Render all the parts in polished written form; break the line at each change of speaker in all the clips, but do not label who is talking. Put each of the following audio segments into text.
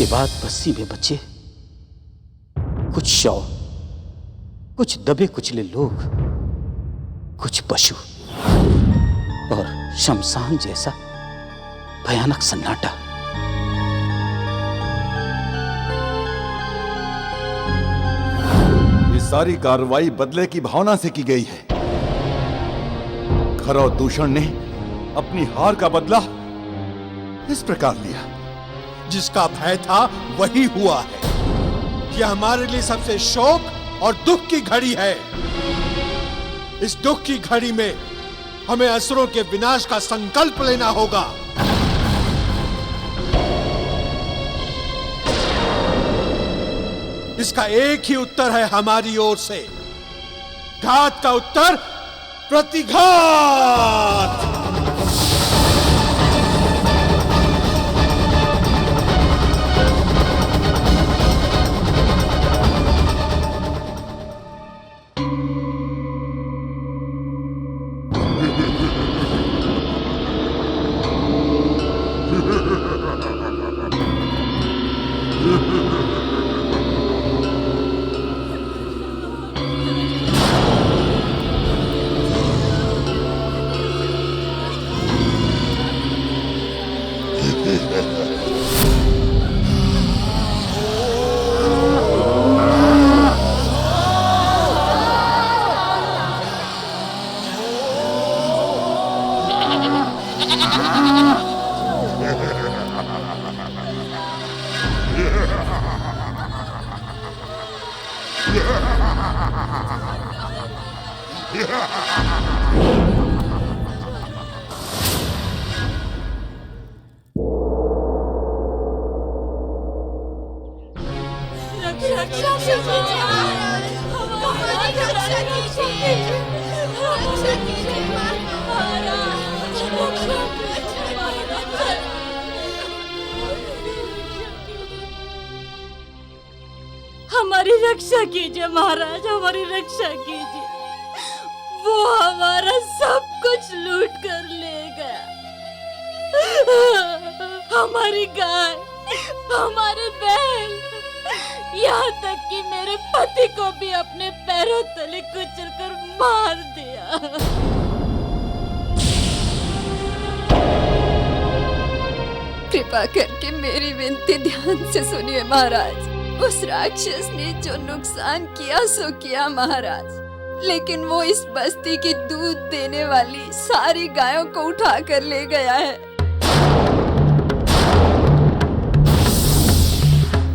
उसके बाद बस्ती में बचे कुछ शव, कुछ दबे कुचले लोग, कुछ पशु और शमशान जैसा भयानक सन्नाटा।
ये सारी कार्रवाई बदले की भावना से की गई है। खरौ दूषण ने अपनी हार का बदला इस प्रकार लिया।
जिसका भय था वही हुआ है। यह हमारे लिए सबसे शोक और दुख की घड़ी है। इस दुख की घड़ी में हमें असुरों के विनाश का संकल्प लेना होगा। इसका एक ही उत्तर है हमारी ओर से। घात का उत्तर प्रतिघात।
हमारी रक्षा कीजिए महाराज, हमारी रक्षा कीजिए। वो हमारा सब कुछ लूट कर ले गया। हमारी गाय, हमारे बैल, यहाँ तक कि मेरे पति को भी अपने पैरों तले कुचलकर मार दिया।
कृपा करके मेरी विनती ध्यान से सुनिए महाराज। उस राक्षस ने जो नुकसान किया सो किया महाराज, लेकिन वो इस बस्ती की दूध देने वाली सारी गायों को उठा कर ले गया है।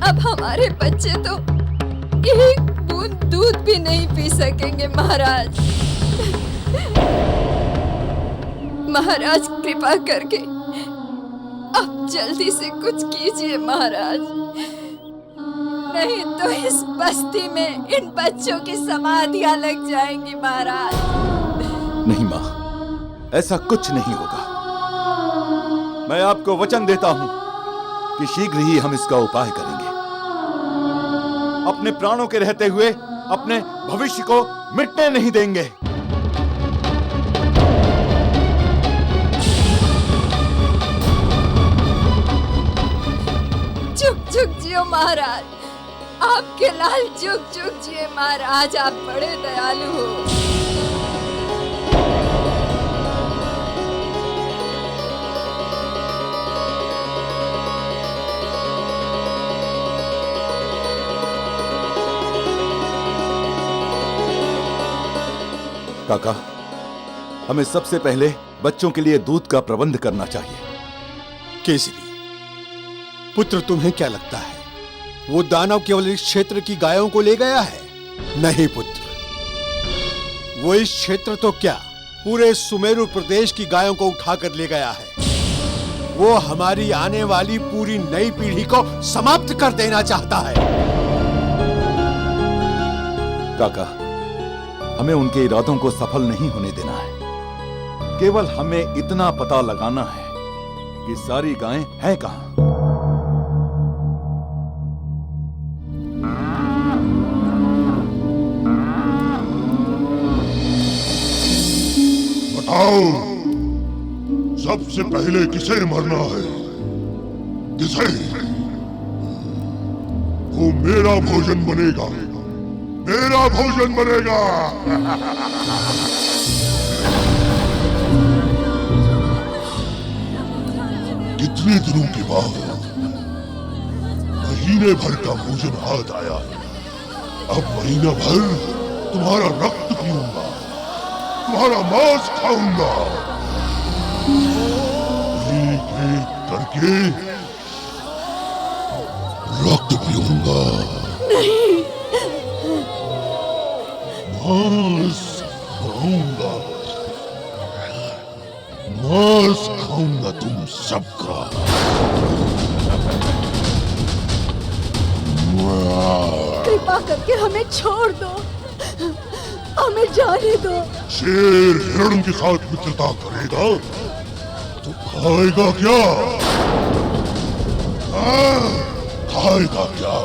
अब हमारे बच्चे तो एक बूंद दूध भी नहीं पी सकेंगे महाराज। महाराज कृपा करके अब जल्दी से कुछ कीजिए महाराज, नहीं तो इस बस्ती में इन बच्चों की समाधियां लग जाएंगी महाराज।
नहीं माँ, ऐसा कुछ नहीं होगा। मैं आपको वचन देता हूँ कि शीघ्र ही हम इसका उपाय करेंगे। अपने प्राणों के रहते हुए अपने भविष्य को मिटने नहीं देंगे।
जुग जुग जियो महाराज, आपके लाल जुग जुग जिए महाराज, आप बड़े दयालु हो।
काका, हमें सबसे पहले बच्चों के लिए दूध का प्रबंध करना चाहिए।
केसरी पुत्र, तुम्हें क्या लगता है वो दानव केवल इस क्षेत्र की गायों को ले गया है? नहीं पुत्र, वो इस क्षेत्र तो क्या पूरे सुमेरु प्रदेश की गायों को उठाकर ले गया है। वो हमारी आने वाली पूरी नई पीढ़ी को समाप्त कर देना चाहता है।
काका, हमें उनके इरादों को सफल नहीं होने देना है। केवल हमें इतना पता लगाना है कि सारी गायें हैं कहां।
बताओ, सबसे पहले किसे मरना है? किसे? वो मेरा भोजन बनेगा, मेरा भोजन बनेगा। कितने दिनों के बाद महीने भर का भोजन हाथ आया। अब महीना भर तुम्हारा रक्त पीऊंगा, तुम्हारा मांस खाऊंगा, एक एक करके रक्त पीऊंगा।
नहीं,
मांस खाऊंगा, मांस खाऊंगा तुम सबका।
कृपा करके हमें छोड़ दो, हमें जाने दो।
शेर हिरण के साथ मित्रता करेगा तो खाएगा क्या? खाएगा क्या?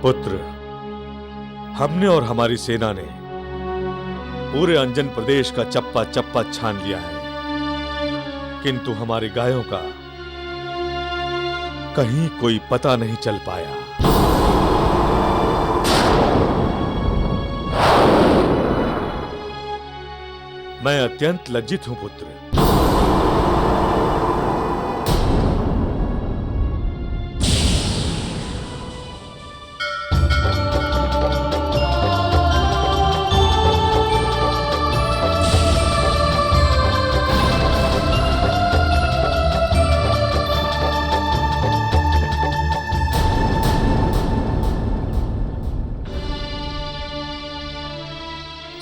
पुत्र, हमने और हमारी सेना ने पूरे अंजन प्रदेश का चप्पा चप्पा छान लिया है, किंतु हमारी गायों का कहीं कोई पता नहीं चल पाया। मैं अत्यंत लज्जित हूं पुत्र।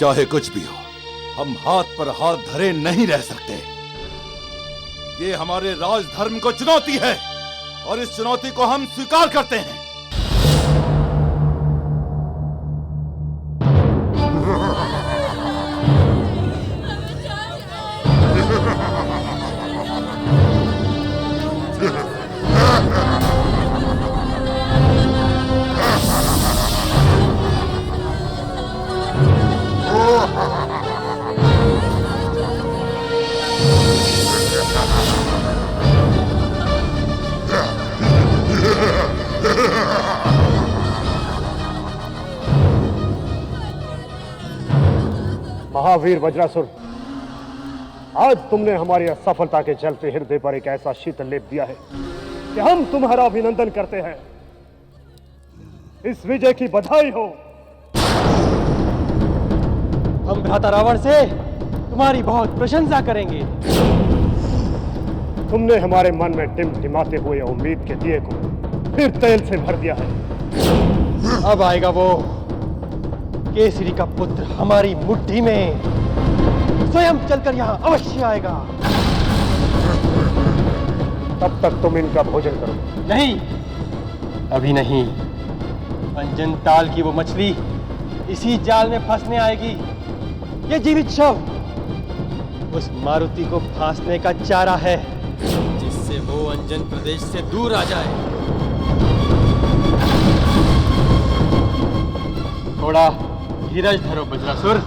चाहे कुछ भी हो, हम हाथ पर हाथ धरे नहीं रह सकते। ये हमारे राजधर्म को चुनौती है और इस चुनौती को हम स्वीकार करते हैं।
महावीर वज्रासुर, आज तुमने हमारी असफलता के चलते हृदय पर एक ऐसा शीतल लेप दिया है कि हम तुम्हारा अभिनंदन करते हैं। इस विजय की बधाई हो।
हम भ्राता रावण से तुम्हारी बहुत प्रशंसा करेंगे।
तुमने हमारे मन में टिमटिमाते हुए उम्मीद के दिए को फिर तेल से भर दिया है।
अब आएगा वो केसरी का पुत्र हमारी मुट्ठी में, स्वयं चलकर यहाँ अवश्य आएगा।
तब तक तुम इनका भोजन करो।
नहीं, अभी नहीं। अंजन ताल की वो मछली इसी जाल में फंसने आएगी। ये जीवित शव उस मारुति को फांसने का चारा है, जिससे वो अंजन प्रदेश से दूर आ जाए। थोड़ा धीरज धरो वज्रासुर।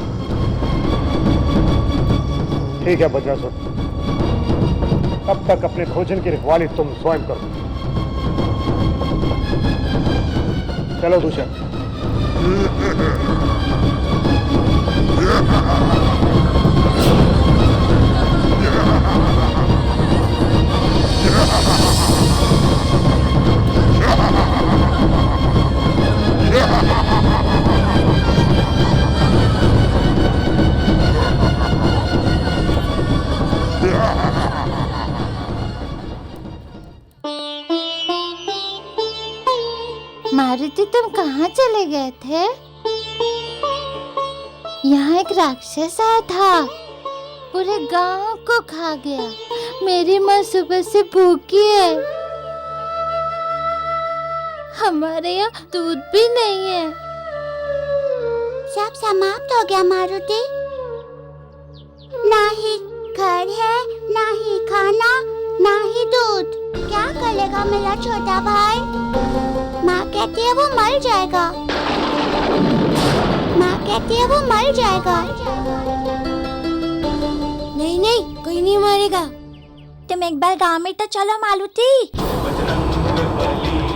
ठीक है वज्रासुर, तब तक अपने भोजन की रखवाली तुम स्वयं करो। चलो दूषण।
मारुति, तुम कहाँ चले गए थे? यहाँ एक राक्षस आया था, पूरे गांव को खा गया। मेरी माँ सुबह से भूखी है, हमारे यहाँ दूध भी नहीं है। सब समाप्त हो गया मारुति। ना ही घर है, ना ही खाना, ना ही दूध। क्या करेगा मेरा छोटा भाई? माँ कहती है वो मर जाएगा। कहती है वो मर जाएगा।
नहीं नहीं, कोई नहीं मरेगा।
तुम एक बार गांव में तो चलो मालती।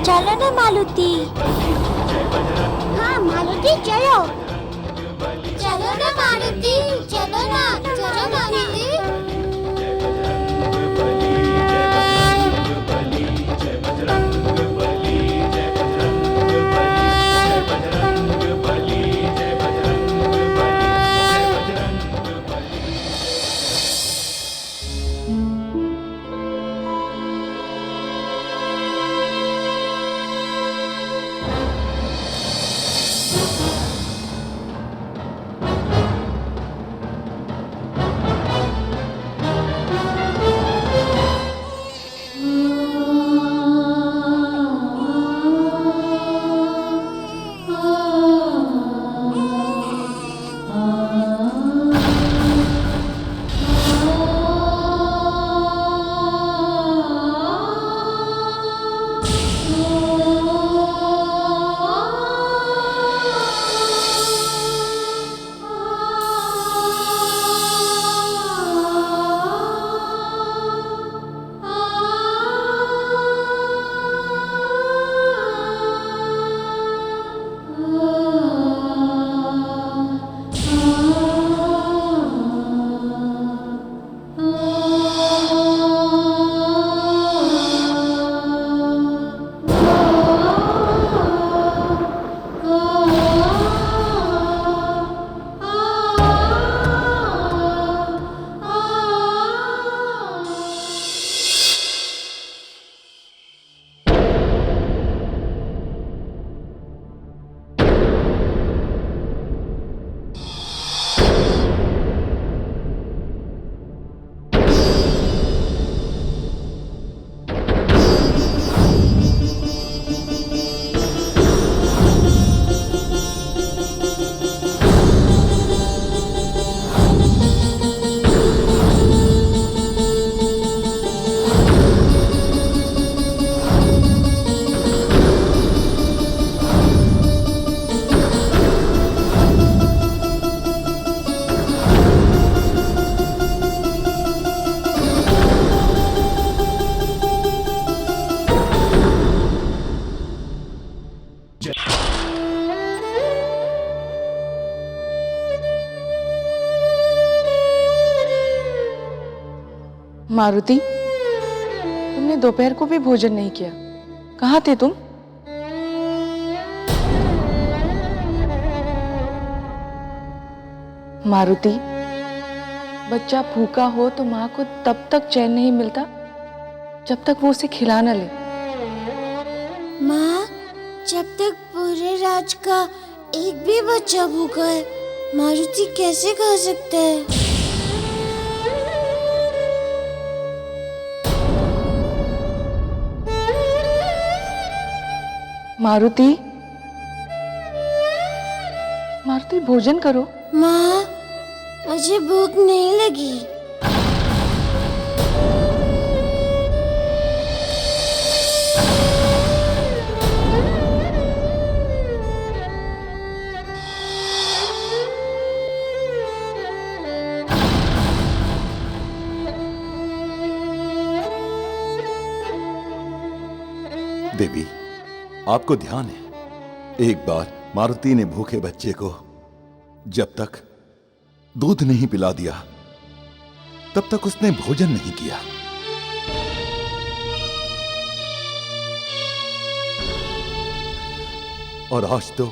चलो ना मालती। हाँ मालती चलो। चलो ना मालती, चलो ना, चलो मालती।
मारुति, तुमने दोपहर को भी भोजन नहीं किया। कहाँ थे तुम? मारुति, बच्चा भूखा हो तो माँ को तब तक चैन नहीं मिलता जब तक वो उसे खिला न ले।
माँ, जब तक पूरे राज का एक भी बच्चा भूखा है, मारुति कैसे खा सकता है?
मारुति, मारुति भोजन करो।
माँ, मुझे भूख नहीं लगी।
देवी, आपको ध्यान है, एक बार मारुति ने भूखे बच्चे को जब तक दूध नहीं पिला दिया तब तक उसने भोजन नहीं किया। और आज तो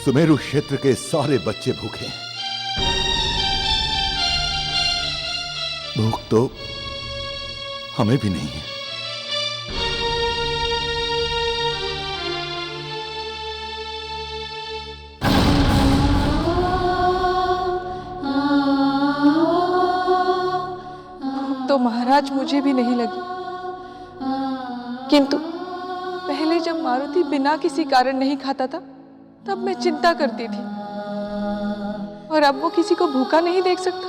सुमेरु क्षेत्र के सारे बच्चे भूखे हैं। भूख तो हमें भी नहीं है।
तो महाराज मुझे भी नहीं लगी, किंतु पहले जब मारुति बिना किसी कारण नहीं खाता था तब मैं चिंता करती थी, और अब वो किसी को भूखा नहीं देख सकता।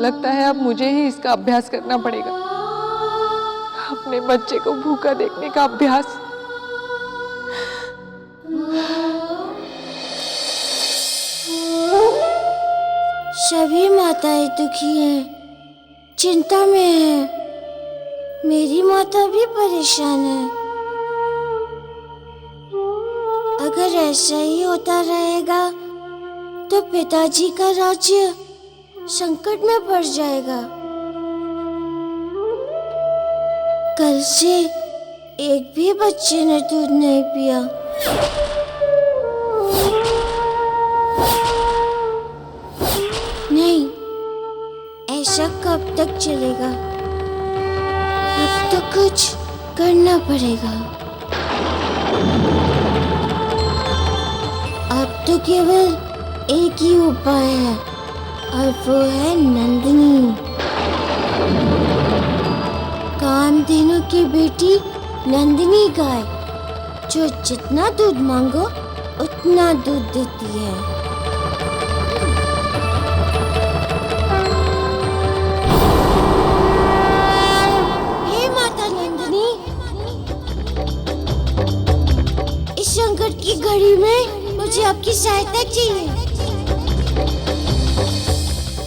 लगता है अब मुझे ही इसका अभ्यास करना पड़ेगा, अपने बच्चे को भूखा देखने का अभ्यास।
सभी माताएं दुखी हैं, चिंता में हैं। मेरी माता भी परेशान है। अगर ऐसा ही होता रहेगा तो पिताजी का राज्य संकट में पड़ जाएगा। कल से एक भी बच्चे ने दूध नहीं पिया। नहीं, ऐसा कब तक चलेगा? अब तो कुछ करना पड़ेगा। अब तो केवल एक ही उपाय है और वो है नंदिनी, कामधेनु की बेटी नंदिनी गाय, जो जितना दूध मांगो उतना दूध देती है। हे माता नंदिनी, इस संकट की घड़ी में मुझे आपकी सहायता चाहिए।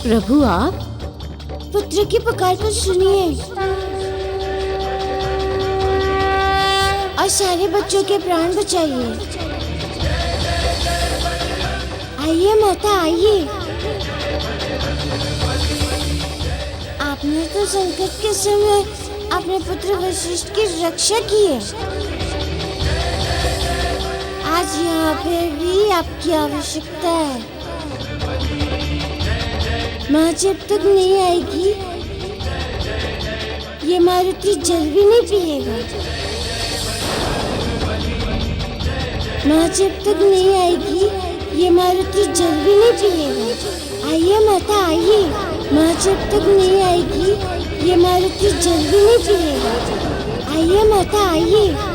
प्रभु, आप पुत्र की पुकार को सुनिए और सारे बच्चों के प्राण बचाइए। आइए माता, आइए। आपने तो संकट के समय अपने पुत्र वशिष्ठ की रक्षा की है। आज यहाँ पे भी आपकी आवश्यकता है। माँ जब तक नहीं आएगी ये मारुति जल भी नहीं पिएगा। माँ जब तक नहीं आएगी ये मारुति जल भी नहीं पिएगा। आइए माता, आइए। माँ जब तक नहीं आएगी ये मारुति जल भी नहीं पिएगा। आइए माता, आइए।